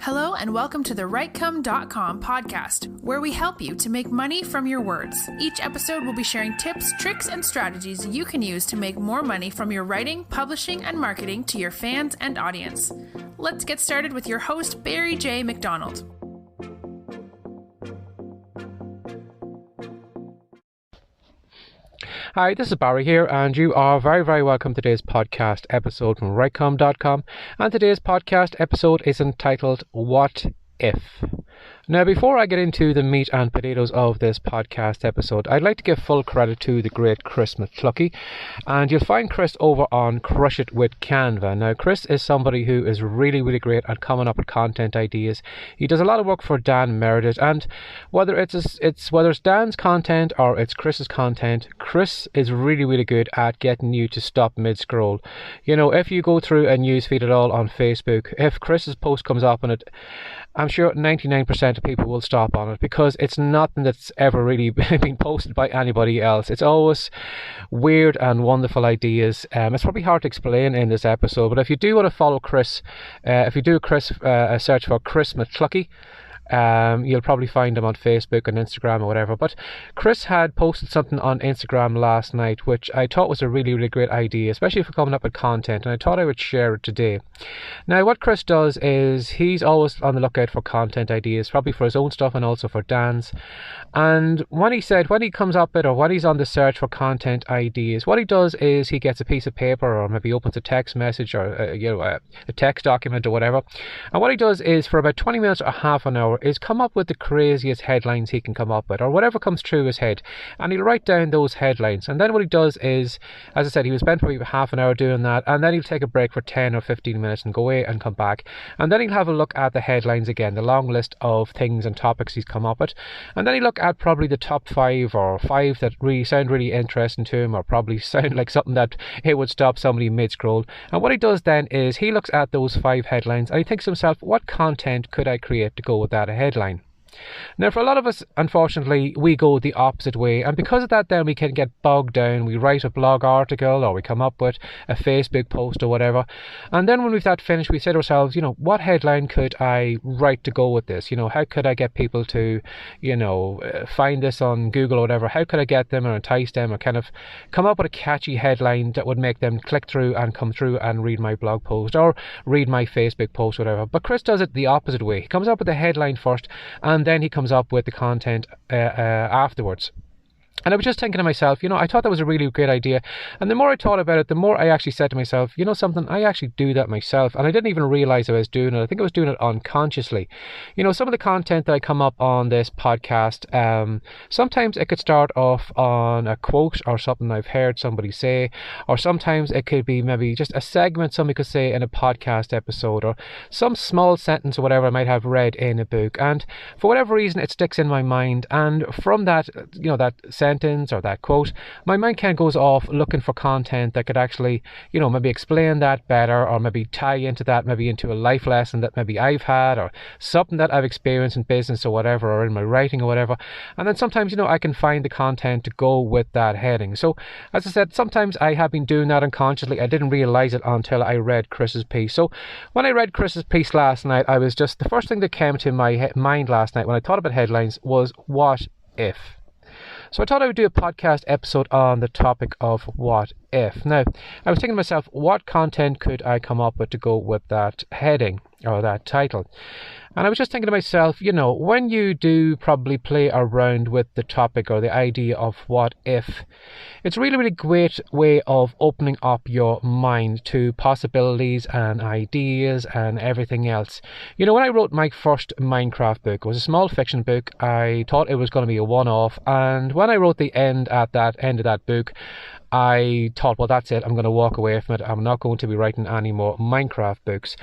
Hello and welcome to the WriteCome.com podcast, where we help you to make money from your words. Each episode will be sharing tips, tricks, and strategies you can use to make more money from your writing, publishing, and marketing to your fans and audience. Let's get started with your host, Barry J. McDonald. Hi, this is Barry here, and you are very welcome to today's podcast episode from WriteCome.com. And today's podcast episode is entitled, What If? Now, before I get into the meat and potatoes of this podcast episode, I'd like to give full credit to the great Chris McCluskey, and you'll find Chris over on Crush It with Canva. Now, Chris is somebody who is really great at coming up with content ideas. He does a lot of work for Dan Meredith, and whether it's Dan's content or it's Chris's content, Chris is really good at getting you to stop mid-scroll. You know, if you go through a newsfeed at all on Facebook, if Chris's post comes up on it, I'm sure 99% of people will stop on it because it's nothing that's ever really been posted by anybody else. It's always weird and wonderful ideas. It's probably hard to explain in this episode, but if you do want to follow Chris, if you do a search for Chris McCluskey, you'll probably find him on Facebook and Instagram or whatever. But Chris had posted something on Instagram last night which I thought was a really great idea, especially for coming up with content, and I thought I would share it today. Now, what Chris does is he's always on the lookout for content ideas, probably for his own stuff and also for Dan's. And when he comes up with, or when he's on the search for content ideas, what he does is he gets a piece of paper, or maybe opens a text message, or a text document or whatever, and what he does is for about 20 minutes or half an hour is come up with the craziest headlines he can come up with, or whatever comes through his head, and he'll write down those headlines. And then what he does is, as I said, he will spend probably half an hour doing that, and then he'll take a break for 10 or 15 minutes and go away and come back, and then he'll have a look at the headlines again, the long list of things and topics he's come up with, and then he'll look at probably the top 5 or 5 that really sound really interesting to him, or probably sound like something that it would stop somebody mid-scroll. And what he does then is he looks at those 5 headlines and he thinks to himself, what content could I create to go with that headline? Now, for a lot of us, unfortunately, we go the opposite way, and because of that then we can get bogged down. We write a blog article, or we come up with a Facebook post or whatever, and then when we've that finished, we say to ourselves, what headline could I write to go with this? How could I get people to, find this on Google or whatever? How could I get them or entice them, or kind of come up with a catchy headline that would make them click through and come through and read my blog post or read my Facebook post, whatever? But Chris does it the opposite way. He comes up with the headline first, and then he comes up with the content afterwards. And I was just thinking to myself, I thought that was a really great idea. And the more I thought about it, the more I actually said to myself, something, I actually do that myself. And I didn't even realize I was doing it. I think I was doing it unconsciously. Some of the content that I come up on this podcast, sometimes it could start off on a quote or something I've heard somebody say, or sometimes it could be maybe just a segment somebody could say in a podcast episode, or some small sentence or whatever I might have read in a book. And for whatever reason, it sticks in my mind. And from that, that sentence or that quote, my mind kind of goes off looking for content that could actually, maybe explain that better, or maybe tie into that, maybe into a life lesson that maybe I've had, or something that I've experienced in business or whatever, or in my writing or whatever. And then sometimes, I can find the content to go with that heading. So, as I said, sometimes I have been doing that unconsciously. I didn't realize it until I read Chris's piece. So, when I read Chris's piece last night, the first thing that came to my mind last night when I thought about headlines was, what if? So I thought I would do a podcast episode on the topic of what if. Now, I was thinking to myself, what content could I come up with to go with that heading or that title? And I was just thinking to myself, when you do probably play around with the topic or the idea of what if, it's a really great way of opening up your mind to possibilities and ideas and everything else. When I wrote my first Minecraft book, it was a small fiction book. I thought it was going to be a one-off, and when I wrote the end of that book, I thought, well, that's it, I'm going to walk away from it. I'm not going to be writing any more Minecraft books.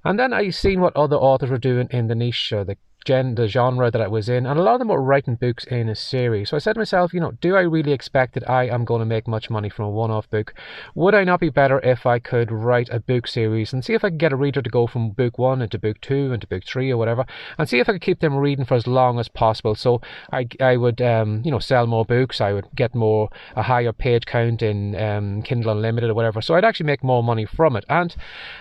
And then I seen what other authors were doing in the niche, or the the genre that I was in, and a lot of them were writing books in a series. So I said to myself, do I really expect that I am going to make much money from a one-off book? Would I not be better if I could write a book series and see if I could get a reader to go from book 1 into book 2 into book 3 or whatever, and see if I could keep them reading for as long as possible? So I would sell more books, I would get a higher page count in Kindle Unlimited or whatever, so I'd actually make more money from it. And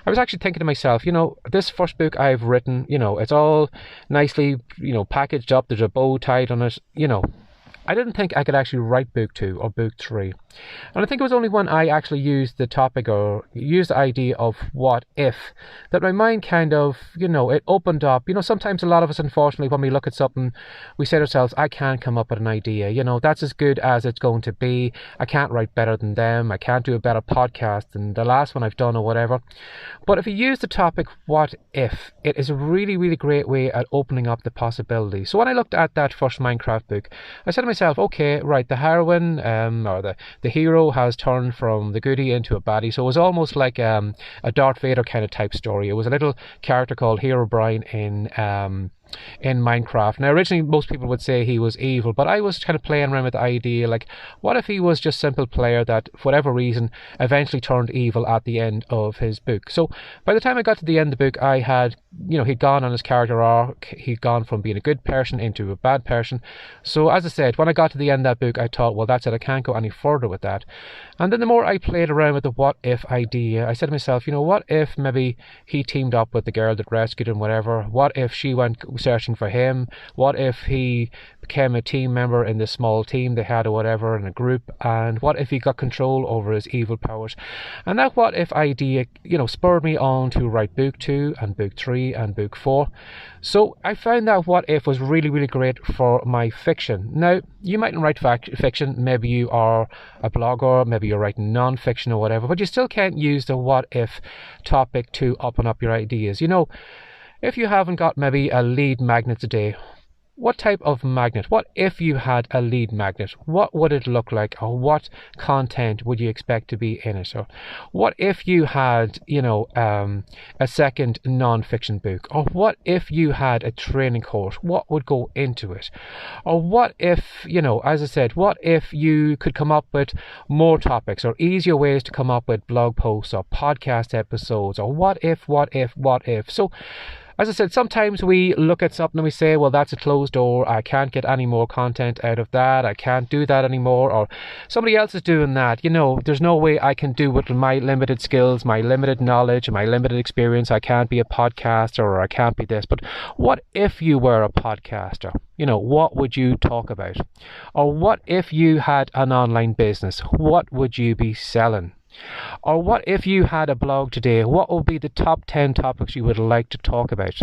I was actually thinking to myself, this first book I've written, it's all nicely, packaged up, there's a bow tied on it, I didn't think I could actually write book 2 or book 3. And I think it was only when I actually used the topic or used the idea of what if that my mind kind of, it opened up. Sometimes a lot of us, unfortunately, when we look at something, we say to ourselves, I can't come up with an idea. That's as good as it's going to be. I can't write better than them. I can't do a better podcast than the last one I've done or whatever. But if you use the topic, what if, it is a really, really great way at opening up the possibilities. So when I looked at that first Minecraft book, I said to myself, okay, right, the heroine or the hero has turned from the goodie into a baddie. So it was almost like a Darth Vader kind of type story. It was a little character called Herobrine in Minecraft. Now, originally, most people would say he was evil, but I was kind of playing around with the idea, like, what if he was just a simple player that, for whatever reason, eventually turned evil at the end of his book? So, by the time I got to the end of the book, I had, he'd gone on his character arc, he'd gone from being a good person into a bad person. So, as I said, when I got to the end of that book, I thought, well, that's it, I can't go any further with that. And then the more I played around with the what if idea, I said to myself, what if maybe he teamed up with the girl that rescued him, whatever? What if she went searching for him? What if he became a team member in this small team they had or whatever in a group? And what if he got control over his evil powers? And that what if idea, spurred me on to write book 2 and book 3 and book 4. So I found that what if was really, really great for my fiction. Now, you mightn't write fiction, maybe you are a blogger, maybe you're writing non-fiction or whatever, but you still can't use the what if topic to open up your ideas. If you haven't got maybe a lead magnet today, what type of magnet? What if you had a lead magnet? What would it look like? Or what content would you expect to be in it? Or what if you had, a second non-fiction book? Or what if you had a training course? What would go into it? Or what if, as I said, what if you could come up with more topics or easier ways to come up with blog posts or podcast episodes? Or what if? So, as I said, sometimes we look at something and we say, well, that's a closed door. I can't get any more content out of that. I can't do that anymore. Or somebody else is doing that. There's no way I can do it with my limited skills, my limited knowledge, my limited experience. I can't be a podcaster or I can't be this. But what if you were a podcaster? What would you talk about? Or what if you had an online business? What would you be selling? Or what if you had a blog today? What would be the top 10 topics you would like to talk about?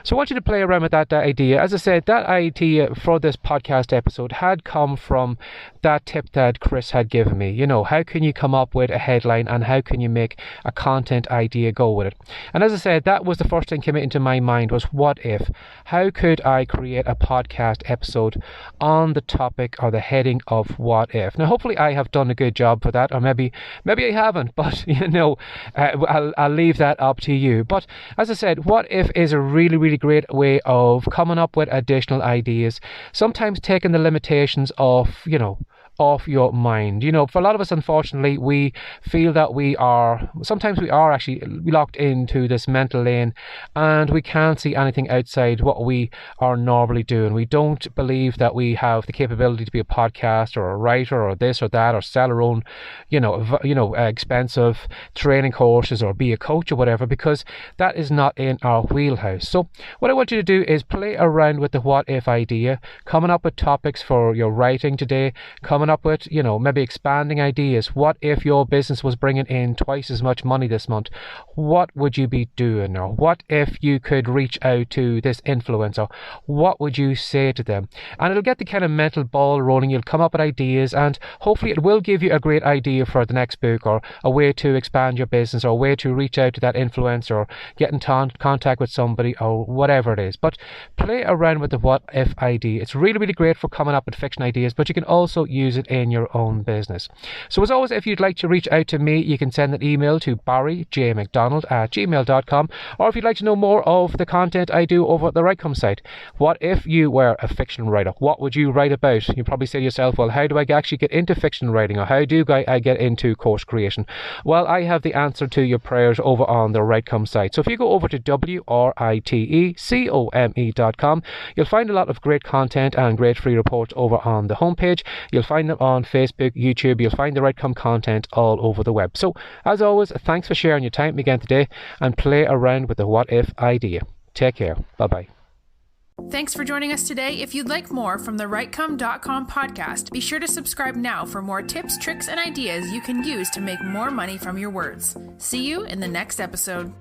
So I want you to play around with that idea. As I said, that idea for this podcast episode had come from that tip that Chris had given me. How can you come up with a headline and how can you make a content idea go with it? And as I said, that was the first thing came into my mind was what if? How could I create a podcast episode on the topic or the heading of what if? Now, hopefully I have done a good job for that, or maybe I haven't, but I'll leave that up to you. But as I said, what if is a really, really great way of coming up with additional ideas, sometimes taking the limitations off your mind. For a lot of us, unfortunately, we feel that sometimes we are actually locked into this mental lane and we can't see anything outside what we are normally doing. We don't believe that we have the capability to be a podcaster or a writer or this or that or sell our own, expensive training courses or be a coach or whatever, because that is not in our wheelhouse. So what I want you to do is play around with the what if idea, coming up with topics for your writing today, coming up with, maybe expanding ideas. What if your business was bringing in twice as much money this month? What would you be doing? Or what if you could reach out to this influencer? What would you say to them? And it'll get the kind of mental ball rolling. You'll come up with ideas and hopefully it will give you a great idea for the next book or a way to expand your business or a way to reach out to that influencer or get in contact with somebody or whatever it is. But play around with the what if idea. It's really, really great for coming up with fiction ideas, but you can also use use it in your own business. So as always, if you'd like to reach out to me, you can send an email to barryjmcdonald@gmail.com, or if you'd like to know more of the content I do over at the Writecome site. What if you were a fiction writer? What would you write about? You probably say to yourself, well, how do I actually get into fiction writing, or how do I get into course creation? Well, I have the answer to your prayers over on the Writecome site. So if you go over to writecome.com, you'll find a lot of great content and great free reports over on the homepage. You'll find them on Facebook, YouTube. You'll find the Writecome content all over the web. So as always, thanks for sharing your time again today, and play around with the what if idea. Take care. Bye-bye. Thanks for joining us today. If you'd like more from the Writecome.com podcast, be sure to subscribe now for more tips, tricks, and ideas you can use to make more money from your words. See you in the next episode.